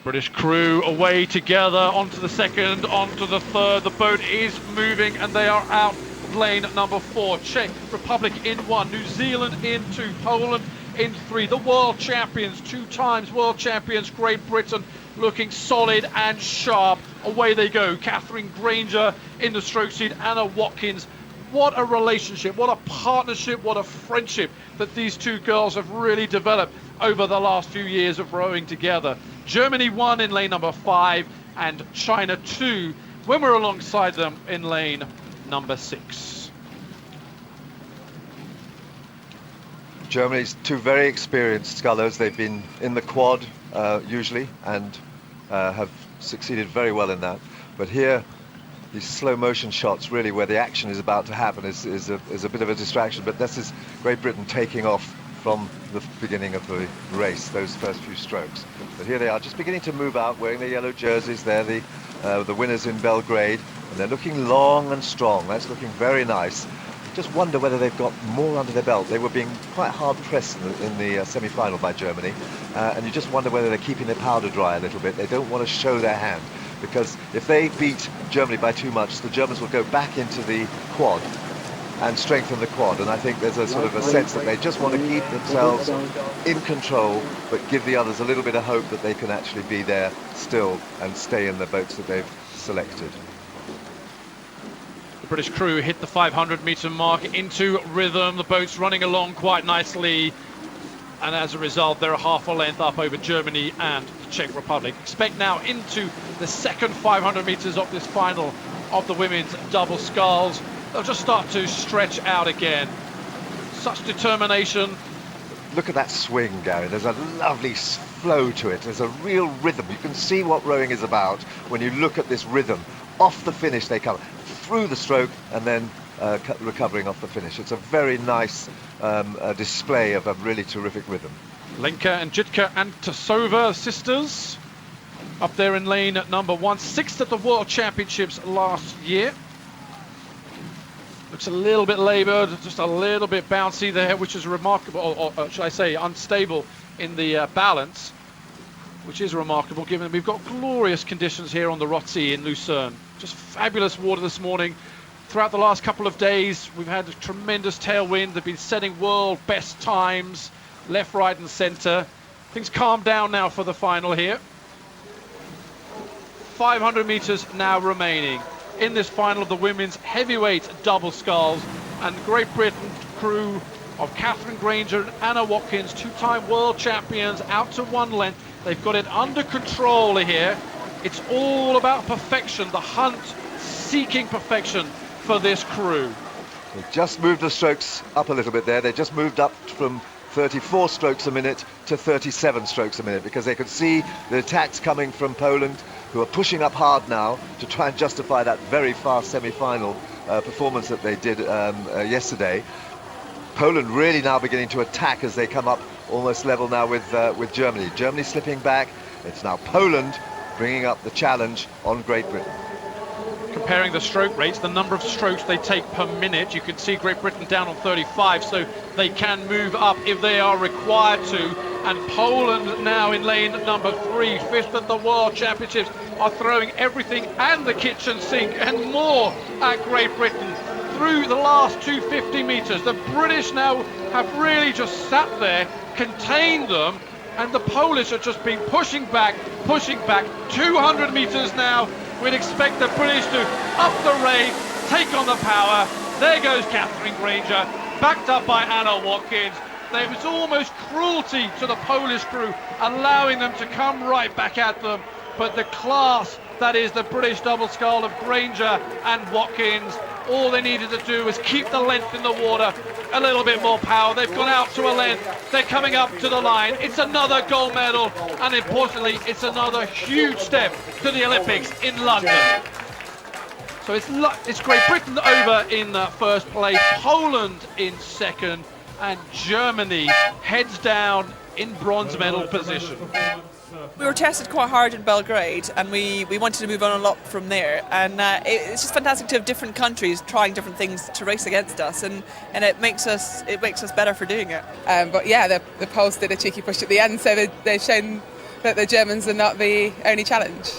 British crew away together, onto the second, onto the third. The boat is moving and they are out lane number 4. Czech Republic in 1, New Zealand in 2, Poland in 3. The world champions, 2 times world champions, Great Britain, looking solid and sharp. Away they go. Catherine Granger in the stroke seat, Anna Watkins. What a relationship, what a partnership, what a friendship that these two girls have really developed over the last few years of rowing together. Germany won in lane number 5 and China 2 when we're alongside them in lane number 6. Germany's 2 very experienced scullers. They've been in the quad usually and have succeeded very well in that. But here, these slow motion shots, really where the action is about to happen, is a bit of a distraction. But this is Great Britain taking off from the beginning of the race, those first few strokes. But here they are, just beginning to move out, wearing their yellow jerseys. They're the winners in Belgrade, and they're looking long and strong. That's looking very nice. Just wonder whether they've got more under their belt. They were being quite hard pressed in the semi-final by Germany, and you just wonder whether they're keeping their powder dry a little bit. They don't want to show their hand, because if they beat Germany by too much, the Germans will go back into the quad and strengthen the quad. And I think there's a sort of a sense that they just want to keep themselves in control, but give the others a little bit of hope that they can actually be there still and stay in the boats that they've selected. The British crew hit the 500-meter mark into rhythm. The boat's running along quite nicely, and as a result they're a half a length up over Germany and the Czech Republic. Expect now into the second 500 meters of this final of the women's double sculls. They'll just start to stretch out again. Such determination. Look at that swing, Gary. There's a lovely flow to it. There's a real rhythm. You can see what rowing is about when you look at this rhythm. Off the finish they come, through the stroke, and then recovering off the finish. It's a very nice display of a really terrific rhythm. Lenka and Jitka and Tasova sisters up there in lane number 1, 6th at the World Championships last year. Looks a little bit laboured, just a little bit bouncy there, which is remarkable, or should I say unstable in the balance, which is remarkable given we've got glorious conditions here on the Rotsee in Lucerne. Just fabulous water this morning. Throughout the last couple of days, we've had a tremendous tailwind. They've been setting world best times, left, right and centre. Things calm down now for the final here. 500 metres now remaining in this final of the women's heavyweight double sculls, and Great Britain crew of Catherine Granger and Anna Watkins, 2-time world champions, out to 1 length. They've got it under control here. It's all about perfection, the hunt seeking perfection for this crew. They just moved the strokes up a little bit there. They just moved up from 34 strokes a minute to 37 strokes a minute, because they could see the attacks coming from Poland, who are pushing up hard now to try and justify that very fast semi-final performance that they did yesterday. Poland really now beginning to attack as they come up almost level now with Germany. Germany slipping back. It's now Poland bringing up the challenge on Great Britain. Comparing the stroke rates, the number of strokes they take per minute, you can see Great Britain down on 35, so they can move up if they are required to. And Poland now in lane number 3, 5th at the World Championships, are throwing everything and the kitchen sink and more at Great Britain through the last 250 metres. The British now have really just sat there, contained them, and the Polish have just been pushing back. 200 metres now. We'd expect the British to up the rate, take on the power. There goes Catherine Granger, backed up by Anna Watkins. There was almost cruelty to the Polish crew, allowing them to come right back at them. But the class that is the British double scull of Granger and Watkins, all they needed to do was keep the length in the water, a little bit more power. They've gone out to a length. They're coming up to the line. It's another gold medal, and importantly, it's another huge step to the Olympics in London. So it's Great Britain over in first place, Poland in second, and Germany heads down in bronze medal position. We were tested quite hard in Belgrade, and we wanted to move on a lot from there, and it's just fantastic to have different countries trying different things to race against us, and it makes us better for doing it. But yeah, the Poles did a cheeky push at the end, so they've shown that the Germans are not the only challenge.